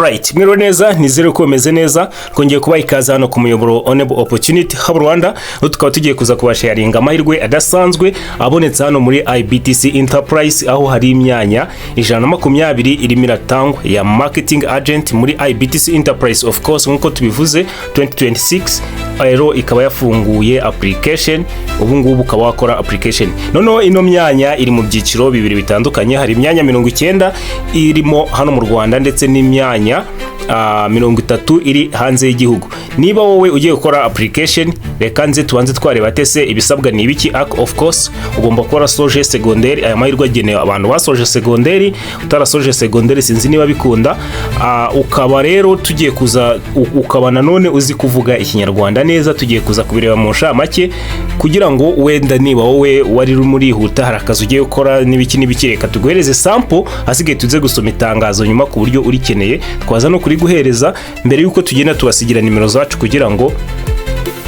Right, mwiriwe neza, nizere ko meze neza. Twongeye kuba ikaze hano ku muyoboro Onebu opportunity hub Rwanda. Tukaba tugiye kuza kubasharinga amahirwe adasanzwe abonetse hano muri IBTC Enterprise, aho hari imyanya 120 irimo iratangwa ya marketing agent muri IBTC Enterprise. Of course nkuko tubivuze 2026 rero ikaba yafunguye application, ubu ngubu ukaba wakora application. Noneho ino myanya iri mu byiciro bibiri bitandukanye. Hari imyanya 90 irimo hano mu Rwanda ndetse n'imyanya 30 iri hanze y'igihugu. Niba wowe ugiye gukora application, reka nze tubanze twareba tese ibisabwa ni ibiki. Of course ugomba gukora soje secondaire, aya mahirwe agenewe abantu basoje secondaire. Utarasoje secondaire sinzi niba bikunda. Ukaba rero tugiye kuza ukaba nanone uzi kuvuga ikinyarwanda neza, tugiye kuza kubireba mu nshamake kugira ngo wenda niba wowe wari muri huta harakaza ugiye gukora n'ibiki reka tuguhereze sample, hasigaye tuze gusoma itangazo nyuma ku buryo urikeneye twaza no kuri guhereza mbere yuko tugenda tubasigira nimero zacu kugira ngo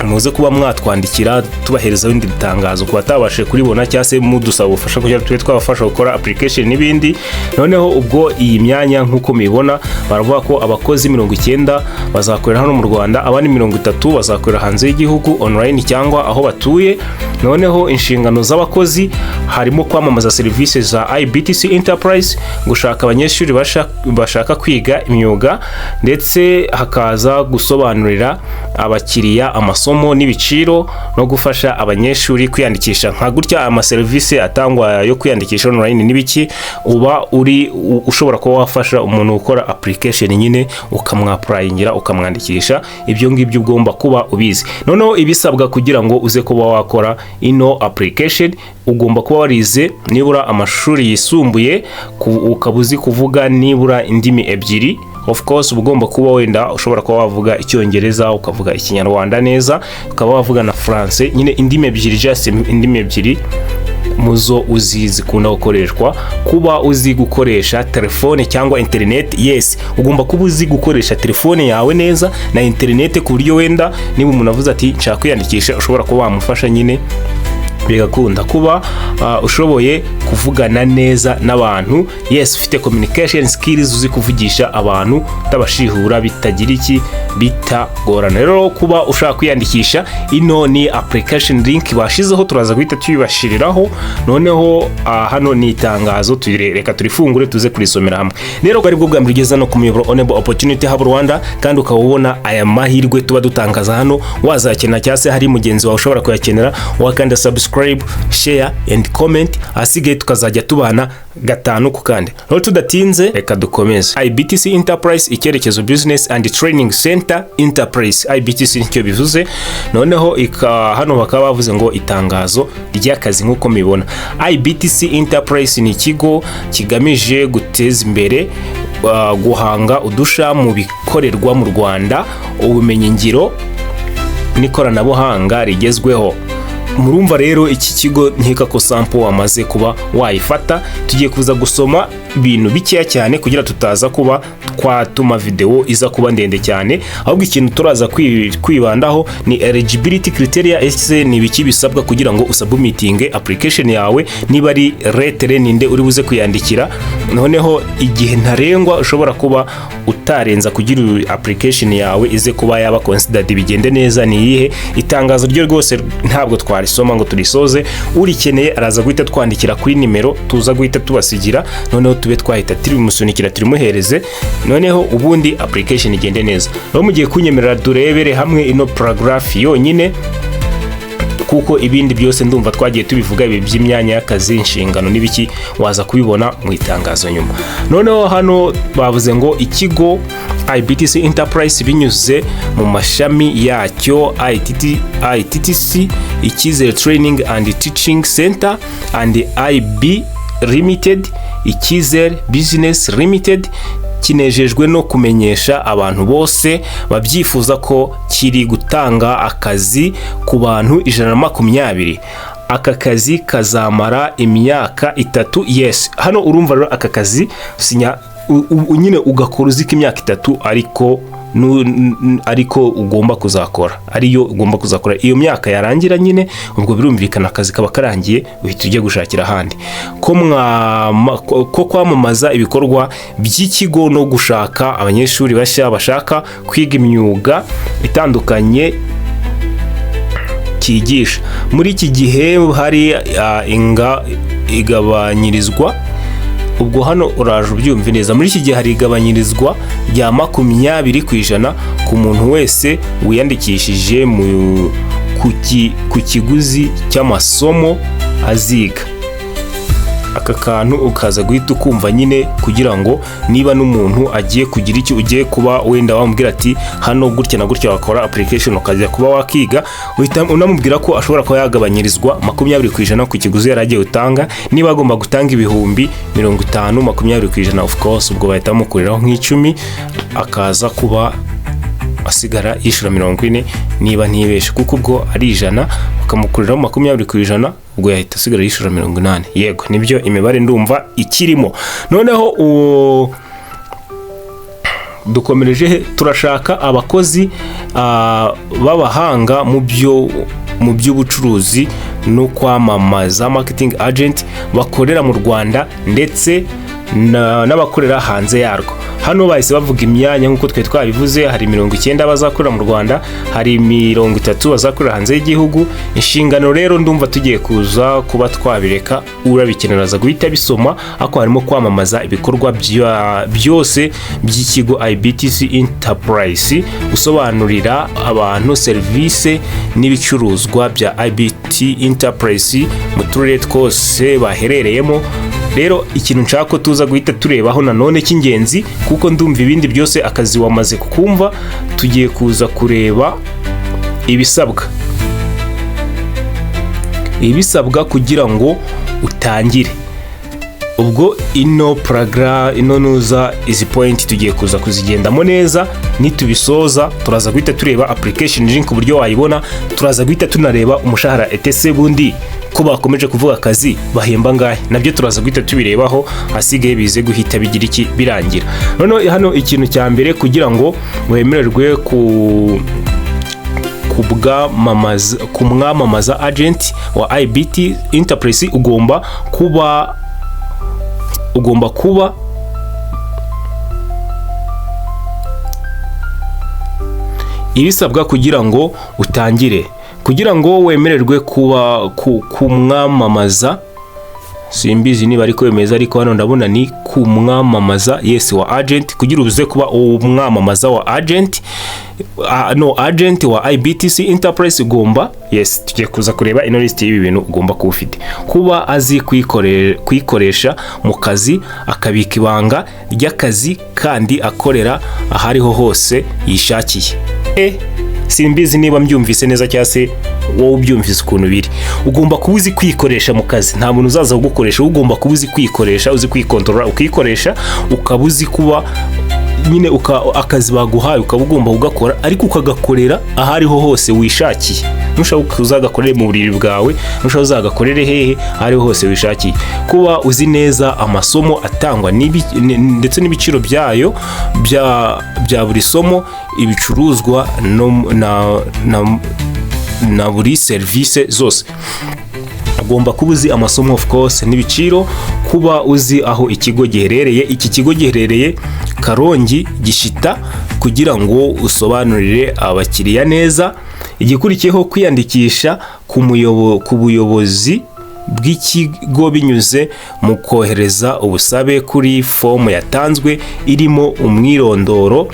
muze kuba mwatwandikira tubahereza ibindi bitangazo kuba tabashe kuribona cyangwa se mudusaba ubufasha kugira tube twabafasha gukora application n'ibindi. Noneho ubwo iyi myanya nkuko mibona baravuga ko abakozi 90 bazakorera hano mu Rwanda, abandi 30 bazakorera hanze y'igihugu online cyangwa aho batuye. Noneho inshingano z'abakozi harimo kwamamaza services za IBTC Enterprise, gushaka abanyeshuri bashaka kwiga imyuga, ndetse hakaza gusobanurira abakiriya amasomo n'ibiciro no gufasha abanyeshuri kwiyandikisha. Nka gutya ama service atangwa yo kwiyandikisha online n'ibiki, uba ushobora kuba wafasha umuntu gukora application nyine ukamwapplyingira ukamwandikisha. Ibyo ngibyo ugomba kuba ubizi. Noneho ibisabwa kugira ngo uze kuba wakora ino application, ugomba kuba warize nibura amashuri yisumbuye, ukabuzi kuvuga nibura indimi ebyiri. Of course ugomba kuba wenda ushobora kuba wavuga icyongereza, ukavuga ikinyarwanda neza, ukaba wavuga na France, nyine indimi ebyiri, just indimi ebyiri muzo uzizi kuna gukoreshwa. Kuba uzi gukoresha telefone cyangwa internet, yes, ugomba kuba uzi gukoresha telefone yawe neza na internet ku buryo wenda niba umuntu avuze ati nshaka kwiyandikisha ushobora kuba wamufasha nyine bigakunda. Kuba ushoboye kuvugana neza n'abantu, yes, ufite communication skills, uzi kuvugisha abantu tabashihura bitagira iki bitagorana. Rero kuba ushaka kwiyandikisha, ino ni application link bashizeho, turaza guhita tuyibashiriraho. Noneho hano ni itangazo, reka turifungure tuze kurisomera hamwe. Rero bari bwo bwambere ugeza no ku muyoboro Onebu opportunity hub Rwanda, kandi ukabona aya mahirwe tuba dutangaza hano. Wazakena cyase hari mugenzi wawe ushobora kuyakenera, wakanda subscribe, share and comment, asigaye tukazajya tubana gatanu ku kandi. Rero tudatinze reka dukomeze. IBTC Enterprise, icyerekezo Business and Training Center Enterprise. IBTC nicyo bivuze. Noneho hano bakaba bavuze ngo itangazo ry'akazi nkuko mibona. IBTC Enterprise ni ikigo kigamije guteza imbere guhanga udusha mu bikorerwa mu Rwanda, ubumenyi ngiro n'ikoranabuhanga rigezweho. Murumva rero iki kigo nkeka ko sample wamaze kuba wayifata. Tugiye kuza gusoma ibintu bikeya cyane kugira tutaza kuba twatuma video iza kuba ndende cyane, ahubwo ikintu turaza kwibandaho ni eligibility criteria. Ese ni biki bisabwa kugira ngo usubmitinge application yawe, niba ari rate ninde uri buze kuyandikira. Noneho igihe ntarengwa ushobora kuba utarenza kugira application yawe ize kuba yaba considered bigende neza ni iyihe. Itangazo ryo rwose ntabwo twarisoma ngo turisoze, urikeneye araza guhita twandikira kuri nimero tuza guhita tubasigira, noneho tube twahita turimusunikira turimuhereze, noneho ubundi application igende neza. Rero mugiye kunyemerera durebere hamwe ino paragraph yonyine, kuko ibindi byose ndumva twagiye tubivuga ibi by'imyanya y'akazi, inshingano n'ibiki waza kubibona mu itangazo nyuma. Noneho hano bavuze ngo ikigo IBTC Enterprise binyuze mu mashami yacyo ITTC, Icyizere Training and Teaching Center and IB Limited, Icyizere Business Limited, kinejejwe no kumenyesha abantu bose babyifuza ko kiri gutanga akazi ku bantu 120. Aka kazi kazamara imyaka 3. Yes, hano urumva rero aka kazi sinya nyine ugakora uzika imyaka 3 ariko ariko ugomba kuzakora, ariyo ugomba kuzakora. Iyo myaka yarangira nyine ubwo birumvikana akazi kaba karangiye, uhita ujya gushakira ahandi. Ko kwamamaza ibikorwa by'ikigo no gushaka abanyeshuri bashya bashaka kwiga imyuga itandukanye kigisha. Muri iki gihe hari igabanyirizwa, ubwo hano uraje ubyumve neza. Muri iki gihe hari igabanyirizwa rya 20% ku muntu wese wiyandikishije ku kiguzi cy'amasomo aziga. Aka kantu ukaza guhita ukumva nyine, kugira ngo niba n'umuntu agiye kugira icyo ugiye kuba wenda wamubwira ati hano gutya na gutya wakora application ukajya kuba wakiga, uhita unamubwira ko ashobora kuba yagabanyirizwa 20% ku kiguzi yaragiye utanga. Niba agomba gutanga ibihumbi 50, 20% of course ubwo bahita bamukuriraho nk'icumi, akaza kuba asigara yishura 40 niba ntibeshe, kuko ubwo ari 100 bakamukuriraho 20%, ubwo yahita asigara yishura 80. Yego nibyo imibare ndumva ikirimo. Noneho dukomereje, turashaka abakozi b'abahanga mu by'ubucuruzi no kwamamaza, marketing agent bakorera mu Rwanda ndetse n'abakorera hanze yarwo. Hano bahise bavuga imyanya nk'uko twe twabivuze, hari 90 bazakorera mu Rwanda, hari 30 bazakorera hanze y'igihugu. Inshingano rero ndumva tugiye kuza kuba twabireka, urabikenera za guhita bisoma, ako harimo kwamamaza ibikorwa byose by'ikigo IBTC Enterprise, usobanurira abantu serivisi n'ibicuruzwa bya IBT Enterprise mu turere twose baherereyemo. Rero ikintu nshaka ko tuza guhita turebaho nanone cy'ingenzi, kuko ndumva ibindi byose akazi wamaze kukumva, tugiye kuza kureba ibisabwa kugira ngo utangire. Ubwo ino nuza izi point tugiye kuza kuzigendamo neza. Nitubisoza turaza guhita tureba application link ku buryo wayibona, turaza guhita tunareba umushahara etc. bundi ko bakomeje kuvuga akazi bahemba ngahe, nabyo turaza guhita tubirebaho, hasigaye bize guhita bigira iki birangira. None hano ikintu cya mbere, kugira ngo wemererwe kumwamamaza agent wa IBT Enterprise, ugomba kuba ibisabwa kugira ngo utangire. Kugira ngo wemererwe kumwamamaza, simbizi niba ariko wemeza, ariko hano ndabona ni kumwamamaza wa agent. Kugira ubuze kuba umwamamaza wa agent wa IBTC Enterprise, ugomba tugiye kuza kureba ino list y'ibi bintu ugomba kuba ufite. Kuba azi kuyikoresha mu kazi, akabika ibanga ry'akazi, kandi akorera ahariho hose yishakiye. Simbizi niba mbyumvise neza cyangwa se wowe ubyumvise ukuntu biri. Ugomba kuba uzi kwikoresha mu kazi, nta muntu uzaza kugukoresha. Ugomba kuba uzi kwikoresha, uzi kwikontorora, ukikoresha, ukaba uzi kuba nyine akazi baguhaye ukaba ugomba kugakora, ariko ukagakorera ahariho hose wishakiye. Nushaka uzagakorere mu buriri bwawe, nushaka uzagakorere hehe, ahariho hose wishakiye. Kuba uzi neza amasomo atangwa ndetse n'ibiciro byayo bya buri somo, ibicuruzwa na buri service zose. Ugomba kuba uzi amasomo of course n'ibiciro. Kuba uzi aho ikigo giherereye. Iki kigo giherereye Karongi, Gishyita, kugira ngo usobanurire abakiriya neza. Igikurikiyeho kwiyandikisha ku buyobozi bw'ikigo binyuze mu kohereza ubusabe kuri form yatanzwe irimo umwirondoro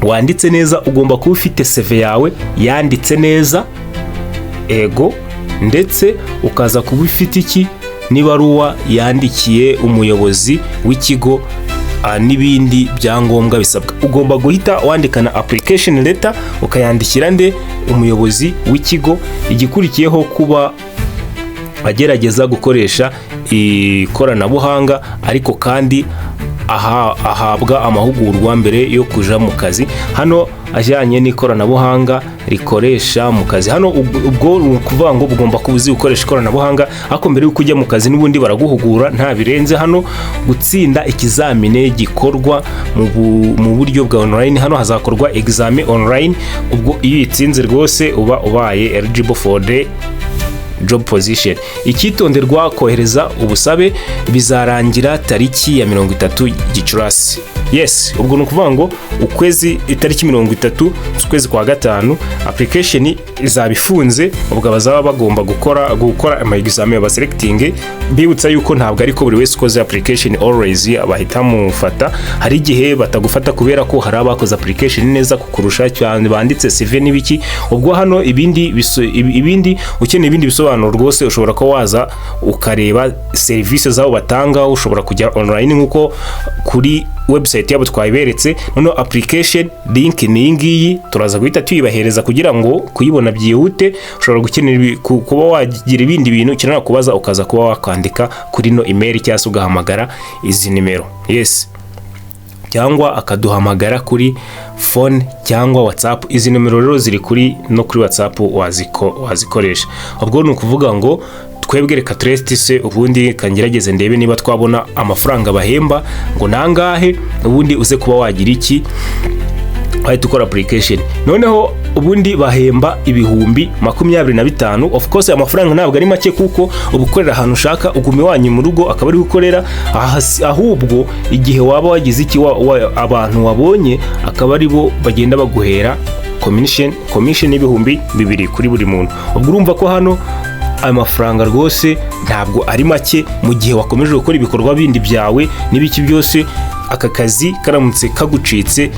wanditse neza. Ugomba kuba ufite CV yawe yanditse neza, ego, ndetse ukaza kuba ufite n'ibaruwa yandikiye umuyobozi w'ikigo n'ibindi byangombwa bisabwa. Ugomba guhita wandikana application letter ukayandikira umuyobozi w'ikigo. Igikurikiyeho kuba agerageza gukoresha ikoranabuhanga, ariko kandi ahabwa amahugurwa mbere yo kuja mu kazi hano ajyanye n'ikoranabuhanga rikoresha mu kazi. Hano ubwo kuvuga ngo bugomba kubuzi gukoresha ikoranabuhanga ariko mbere yo kujya mu kazi n'ubundi baraguhugura nta birenze. Hano gutsinda ikizamine gikorwa mu buryo bwa online. Hano hazakorwa examen online, ubwo iyo itsinze rwose uba ubaye eligible for the job position. Icyitonderwa kohereza ubusabe bizarangira tariki ya 30 Gicurasi. Yes, ubwo no kuvuga ngo ukwezi itariki 30 ukwezi kwa gatanu application izabifunze, ubwo abazaba bagomba gukora ama examen ba selecting. Bibutsa yuko ntabwo ariko buri wese ukoze application always abahita mufata. Hari igihe batagufata kubera ko hari abakoze application neza kukurusha cyane banditse CV n'ibiki. Ubwo hano ibindi ukeneye ibindi bisobanuro rwose ushobora ko waza ukareba service zabo batanga. Ushobora kujya online nkuko kuri website yabo twayiberetse. Noneho application link ni ngiyi turaza guhita tuyibahereza kugira ngo kuyibona byihute. Ushobora gukenera kuba wagira ibindi bintu ukenera kubaza ukaza kuba wakandika kuri no email cyangwa ugahamagara izi nimero. Yes, cyangwa akaduhamagara kuri phone cyangwa WhatsApp. Izi nimero rero ziri kuri no kuri WhatsApp wazikoresha. Ubwo ni ukuvuga ngo twebwe reka turestise ubundi kangerageze ndebe niba twabona amafaranga bahemba ngo nangahe, ubundi uze kuba wagira iki ahita ukora application. Noneho ubundi bahemba ibihumbi 25. Of course amafaranga ntabwo ari make kuko ubukorera ahantu ushaka ugume wanyu mu rugo akaba ari gukorera ahubwo igihe waba wagize iki abantu wabonye akaba ari bo bagenda baguhera commission ibihumbi 2 kuri buri muntu. Ubwo urumva ko hano amafaranga rwose ntabwo ari make mu gihe wakomeje gukora ibikorwa bindi byawe n'ibiki byose. Aka kazi karamutse kagucitse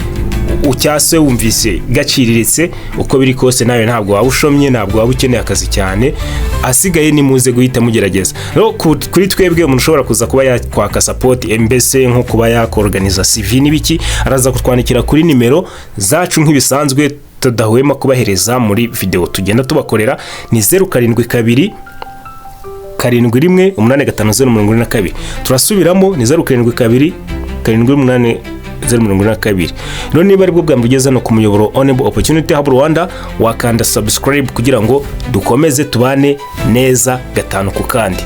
ucyase wumvise gaciriritse uko biri kose nawe ntabwo waba ushomye, ntabwo waba ukeneye akazi cyane. Asigaye ni muze guhita mugerageza. Rero kuri twebwe umuntu ushobora kuza kuba yakwaka support mbese nko kuba yakorganiza CV n'ibiki, araza kutwandikira kuri nimero zacu nk'ibisanzwe tudahwema kubahereza muri video tugenda tubakorera. Ni 072 71 85 turasubiramo ni 072 78 082. None niba ari bwo bwa mbugeza no ku muyoboro Onebu Opportunity Hub Rwanda wakanda subscribe kugira ngo dukomeze tubane neza gatanu ku kandi.